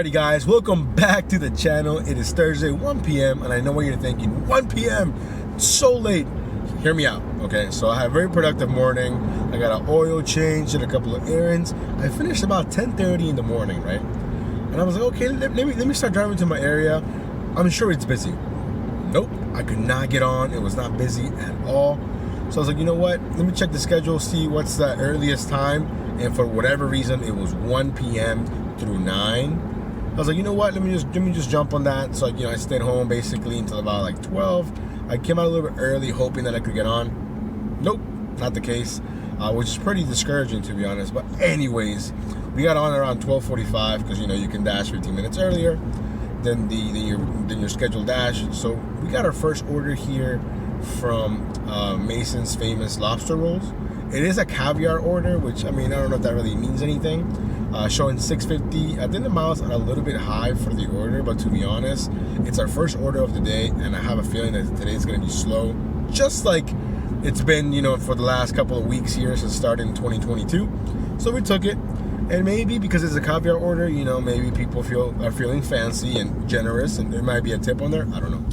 Alrighty guys, welcome back to the channel. It is Thursday, 1 p.m. and I know what you're thinking, 1 p.m. It's so late. Hear me out, okay? So I had a very productive morning. I got an oil change, did a couple of errands. I finished about 10:30 in the morning, right? And I was like, okay, let me start driving to my area. I'm sure it's busy. Nope, I could not get on. It was not busy at all. So I was like, you know what? Let me check the schedule, see what's the earliest time. And for whatever reason, it was 1 p.m. through 9. I was like, you know what? Let me just jump on that. So I stayed home basically until about like 12. I came out a little bit early, hoping that I could get on. Nope, not the case, which is pretty discouraging to be honest. But anyways, we got on around 12:45 because you can dash 15 minutes earlier than your scheduled dash. So we got our first order here from Mason's famous lobster rolls. It is a caviar order, which I don't know if that really means anything. Showing $6.50. I think the miles are a little bit high for the order, but to be honest, it's our first order of the day, and I have a feeling that today's going to be slow, just like it's been, for the last couple of weeks here since starting in 2022. So we took it, and maybe because it's a caviar order, maybe people are feeling fancy and generous, and there might be a tip on there. I don't know.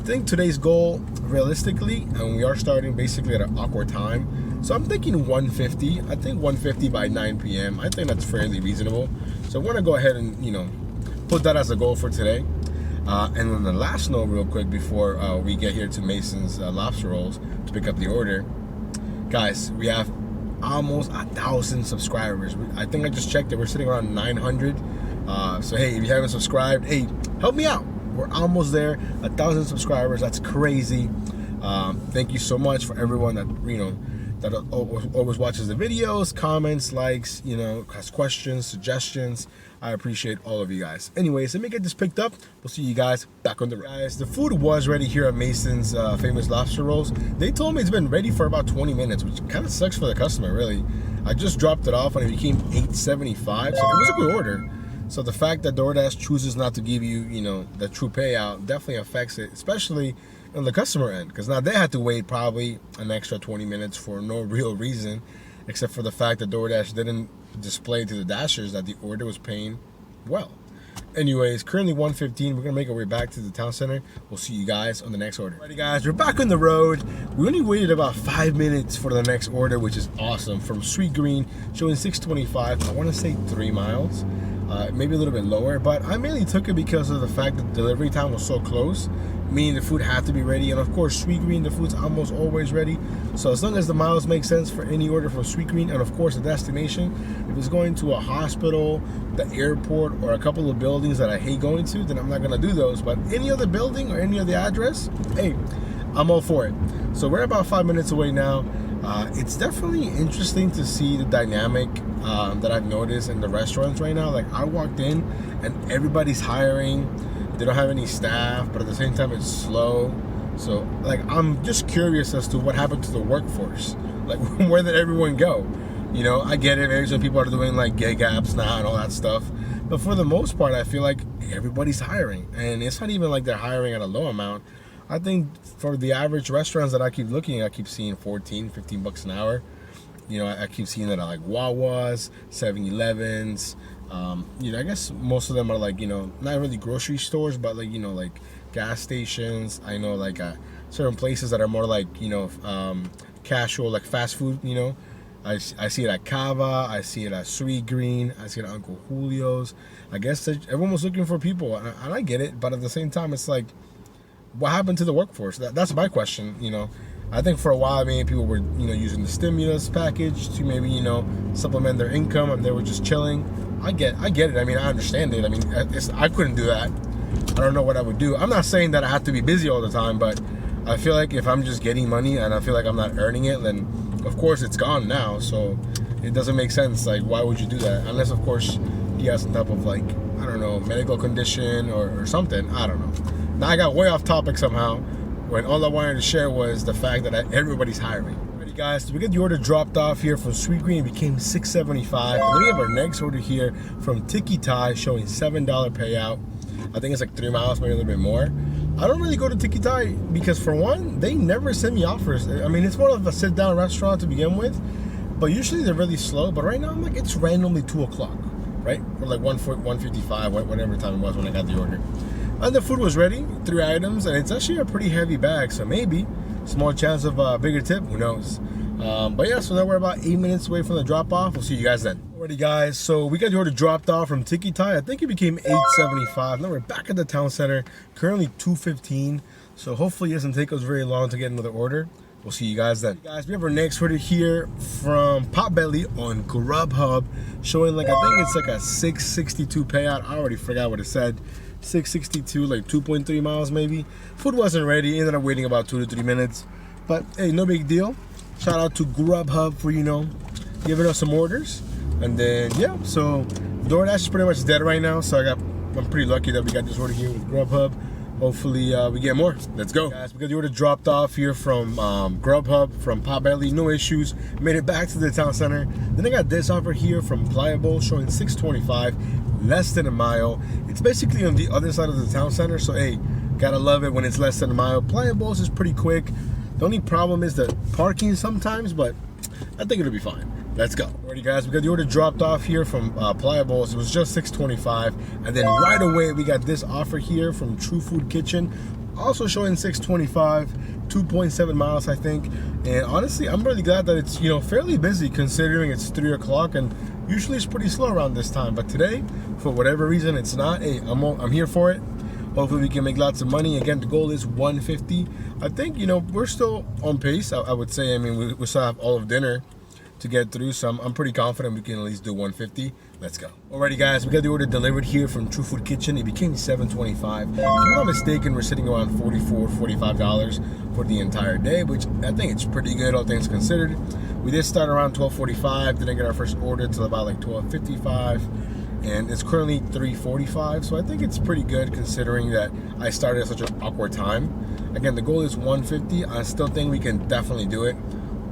I think today's goal, realistically, and we are starting basically at an awkward time. So I'm thinking 150. I think 150 by 9 p.m. I think that's fairly reasonable. So I want to go ahead and, put that as a goal for today. And then the last note real quick before we get here to Mason's lobster rolls to pick up the order. Guys, we have almost 1,000 subscribers. I think I just checked it. We're sitting around 900. So hey, if you haven't subscribed, hey, help me out. We're almost there. 1,000 subscribers. That's crazy. Thank you so much for everyone that, that always watches the videos, comments, likes, has questions, suggestions. I appreciate all of you guys. Anyways, let me get this picked up. We'll see you guys back on the road. Guys, the food was ready here at Mason's famous lobster rolls. They told me it's been ready for about 20 minutes, which kind of sucks for the customer, really. I just dropped it off and it became $8.75, so it was a good order. So the fact that DoorDash chooses not to give you, the true payout definitely affects it, especially on the customer end, because now they had to wait probably an extra 20 minutes for no real reason, except for the fact that DoorDash didn't display to the dashers that the order was paying well. Anyways, currently 1:15. We're gonna make our way back to the town center. We'll see you guys on the next order. Alrighty guys, we're back on the road. We only waited about 5 minutes for the next order, which is awesome. From Sweet Green, showing 625. I want to say 3 miles. Maybe a little bit lower, but I mainly took it because of the fact that the delivery time was so close, meaning the food had to be ready. And of course, Sweet Green, the food's almost always ready. So as long as the miles make sense for any order from Sweet Green, and of course the destination, if it's going to a hospital, the airport, or a couple of buildings that I hate going to, then I'm not gonna do those. But any other building or any other address, hey, I'm all for it. So we're about 5 minutes away now. It's definitely interesting to see the dynamic that I've noticed in the restaurants right now. Like I walked in and everybody's hiring. They don't have any staff, but at the same time it's slow. So like I'm just curious as to what happened to the workforce. Like where did everyone go? I get it, maybe some people are doing like gig apps now and all that stuff. But for the most part, I feel like everybody's hiring. And it's not even like they're hiring at a low amount. I think for the average restaurants that I keep looking at, I keep seeing 14, 15 bucks an hour. I keep seeing that at like Wawa's, 7-Elevens. I guess most of them are like, not really grocery stores, but like, like gas stations. I know like certain places that are more like, casual, like fast food, I see it at Cava, I see it at Sweet Green, I see it at Uncle Julio's. I guess everyone was looking for people, and I get it, but at the same time, it's like, what happened to the workforce? That's my question. I think for a while, maybe people were, using the stimulus package to maybe, supplement their income, and they were just chilling. I get it. I understand it. I couldn't do that. I don't know what I would do. I'm not saying that I have to be busy all the time, but I feel like if I'm just getting money and I feel like I'm not earning it, then of course it's gone now. So it doesn't make sense. Like, why would you do that? Unless, of course, you have some type of like, I don't know, medical condition or something. I don't know. Now I got way off topic somehow, when all I wanted to share was the fact that everybody's hiring. Alrighty guys, so we get the order dropped off here from Sweet Green. It became $6.75. And then we have our next order here from Tiki Thai, showing $7 payout. I think it's like 3 miles, maybe a little bit more. I don't really go to Tiki Thai because for one, they never send me offers. It's more of a sit down restaurant to begin with, but usually they're really slow. But right now I'm like, it's randomly 2 o'clock. right? For like 155, whatever time it was when I got the order. And the food was ready, 3 items, and it's actually a pretty heavy bag, so maybe small chance of a bigger tip, who knows. But yeah, so now we're about 8 minutes away from the drop-off. We'll see you guys then. Alrighty guys, so we got the order dropped off from Tiki Thai. I think it became $8.75. Now we're back at the town center, currently $2.15. So hopefully it doesn't take us very long to get another order. We'll see you guys then. Guys, we have our next order here from Potbelly on Grubhub, showing like, I think it's like a 662 payout. I already forgot what it said. 662, like 2.3 miles maybe. Food wasn't ready, ended up waiting about 2 to 3 minutes. But hey, no big deal. Shout out to Grubhub for, you know, giving us some orders. And then yeah, so Doordash is pretty much dead right now, so I'm pretty lucky that we got this order here with Grubhub. Hopefully we get more. Let's go. Guys, we got the order dropped off here from Grubhub, from Potbelly, no issues. Made it back to the town center. Then I got this offer here from Pliable showing $6.25, less than a mile. It's basically on the other side of the town center, so hey, gotta love it when it's less than a mile. Pliables is pretty quick. The only problem is the parking sometimes, but I think it'll be fine. Let's go. Alrighty guys, we got the order dropped off here from Pliables. It was just $6.25. And then right away, we got this offer here from True Food Kitchen, also showing $6.25, 2.7 miles, I think. And honestly, I'm really glad that it's, you know, fairly busy considering it's 3 o'clock and usually it's pretty slow around this time. But today, for whatever reason, it's not. Hey, I'm here for it. Hopefully we can make lots of money. Again, the goal is 150. I think, you know, we're still on pace, I would say. I mean, we still have all of dinner to get through, so I'm pretty confident we can at least do 150. Let's go. Alrighty guys, we got the order delivered here from True Food Kitchen. It became $7.25. If I'm not mistaken, we're sitting around $44, $45 for the entire day, which I think it's pretty good, all things considered. We did start around $12.45, didn't get our first order till about like $12.55, and it's currently $3.45, so I think it's pretty good considering that I started at such an awkward time. Again, the goal is 150. I still think we can definitely do it.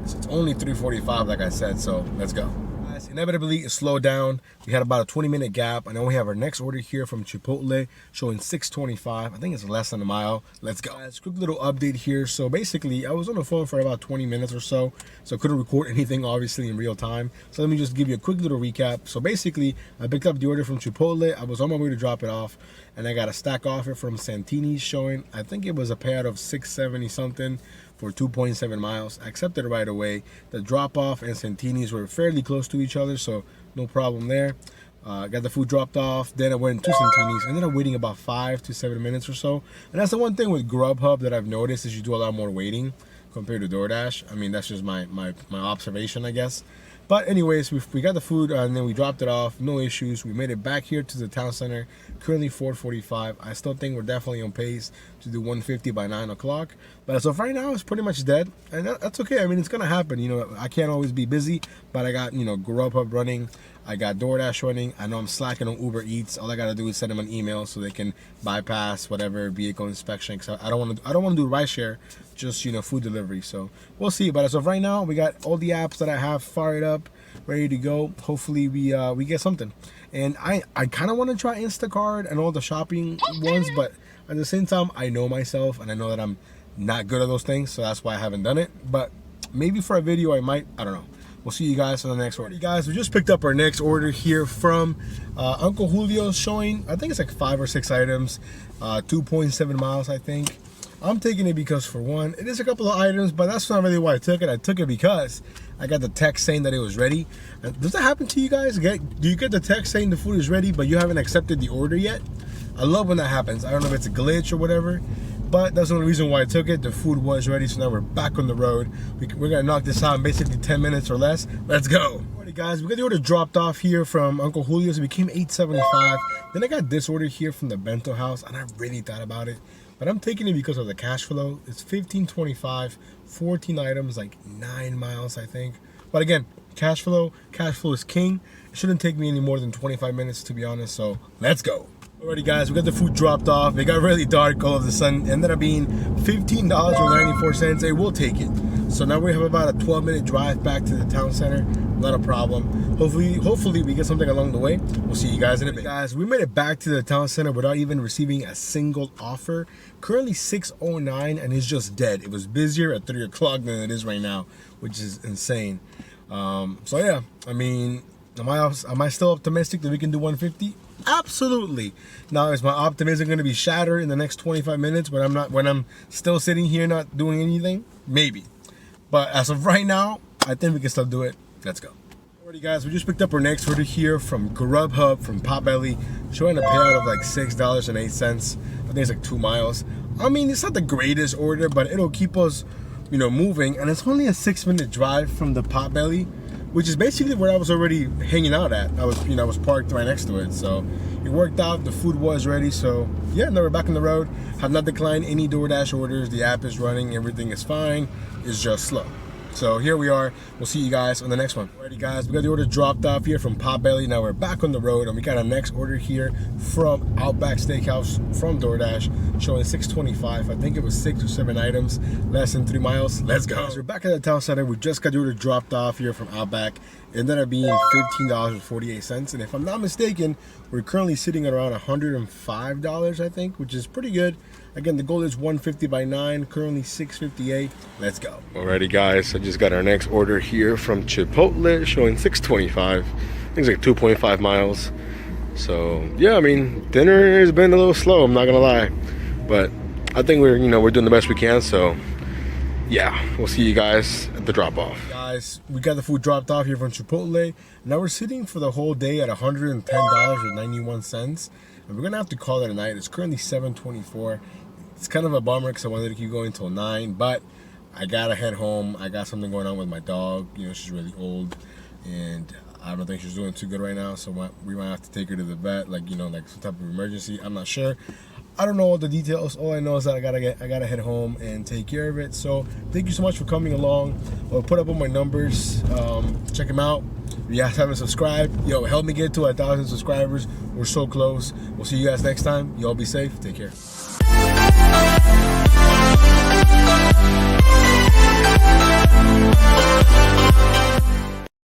It's only $3.45, like I said, so let's go. Guys, inevitably it slowed down. We had about a 20-minute gap, and then we have our next order here from Chipotle showing $6.25. I think it's less than a mile. Let's go. Guys, quick little update here. So basically, I was on the phone for about 20 minutes or so couldn't record anything obviously in real time. So let me just give you a quick little recap. So basically, I picked up the order from Chipotle. I was on my way to drop it off, and I got a stack offer from Santini's showing, I think it was a payout of $670 something for 2.7 miles. I accepted it right away. The drop off and Santini's were fairly close to each other, so no problem there. Got the food dropped off, then I went to Santini's. Ended up waiting about 5 to 7 minutes or so. And that's the one thing with Grubhub that I've noticed is you do a lot more waiting compared to DoorDash. I mean, that's just my observation, I guess. But anyways, we got the food and then we dropped it off, no issues. We made it back here to the town center, currently 4:45. I still think we're definitely on pace to do 150 by 9 o'clock. But as of right now, it's pretty much dead. And that's okay. I mean, it's gonna happen. You know, I can't always be busy, but I got, you know, Grubhub running. I got DoorDash running. I know I'm slacking on Uber Eats. All I gotta do is send them an email so they can bypass whatever vehicle inspection. Cause I don't want to do rideshare, just, you know, food delivery. So we'll see. But as of right now, we got all the apps that I have fired up, ready to go. Hopefully we get something. And I kind of want to try Instacart and all the shopping ones, but at the same time, I know myself and I know that I'm not good at those things, so that's why I haven't done it. But maybe for a video I might. I don't know. We'll see you guys on the next order. Guys, we just picked up our next order here from Uncle Julio's, showing, I think it's like 5 or 6 items, 2.7 miles, I think. I'm taking it because, for one, it is a couple of items, but that's not really why I took it. I took it because I got the text saying that it was ready. Does that happen to you guys? Do you get the text saying the food is ready, but you haven't accepted the order yet? I love when that happens. I don't know if it's a glitch or whatever, but that's the only reason why I took it. The food was ready, so now we're back on the road. We're gonna knock this out in basically 10 minutes or less. Let's go. Alrighty guys, we got the order dropped off here from Uncle Julio's. It became $8.75. Then I got this order here from the Bento House, and I really thought about it, but I'm taking it because of the cash flow. It's $15.25, 14 items, like 9 miles, I think. But again, cash flow is king. It shouldn't take me any more than 25 minutes, to be honest, so let's go. Alrighty guys, we got the food dropped off. It got really dark all of a sudden. It ended up being $15.94. Hey, we'll take it. So now we have about a 12-minute drive back to the town center. Not a problem. Hopefully we get something along the way. We'll see you guys in a bit. Guys, we made it back to the town center without even receiving a single offer. Currently 6:09 and it's just dead. It was busier at 3 o'clock than it is right now, which is insane. So yeah, I mean, Am I still optimistic that we can do 150? Absolutely. Now, is my optimism going to be shattered in the next 25 minutes when I'm still sitting here not doing anything? Maybe. But as of right now, I think we can still do it. Let's go. Alrighty guys, we just picked up our next order here from Grubhub from Potbelly, showing a payout of like $6.08. I think it's like 2 miles. I mean, it's not the greatest order, but it'll keep us, you know, moving. And it's only a 6-minute drive from the Potbelly, which is basically where I was already hanging out at. I was parked right next to it, so it worked out. The food was ready, so yeah, now we're back on the road. Have not declined any DoorDash orders. The app is running, everything is fine. It's just slow. So here we are. We'll see you guys on the next one. Alrighty guys, we got the order dropped off here from Potbelly. Now we're back on the road, and we got our next order here from Outback Steakhouse from DoorDash, showing $6.25. I think it was 6 or 7 items, less than 3 miles. Let's go. So we're back at the town center. We just got the order dropped off here from Outback. It ended up being $15.48, and if I'm not mistaken, we're currently sitting at around $105, I think, which is pretty good. Again, the goal is 150 by 9, currently 658. Let's go. Alrighty guys, I just got our next order here from Chipotle, showing $6.25. I think it's like 2.5 miles. So yeah, I mean, dinner has been a little slow, I'm not gonna lie. But I think we're doing the best we can, so yeah, we'll see you guys at the drop off. Guys, we got the food dropped off here from Chipotle. Now we're sitting for the whole day at $110.91. And we're gonna have to call it a night. It's currently 7:24. It's kind of a bummer because I wanted to keep going until 9, but I gotta head home. I got something going on with my dog. You know, she's really old, and I don't think she's doing too good right now. So we might have to take her to the vet, like some type of emergency. I'm not sure. I don't know all the details. All I know is that I gotta head home and take care of it. So thank you so much for coming along. I'll put up all my numbers. Check them out. If you guys haven't subscribed, help me get to 1,000 subscribers. We're so close. We'll see you guys next time. Y'all be safe. Take care.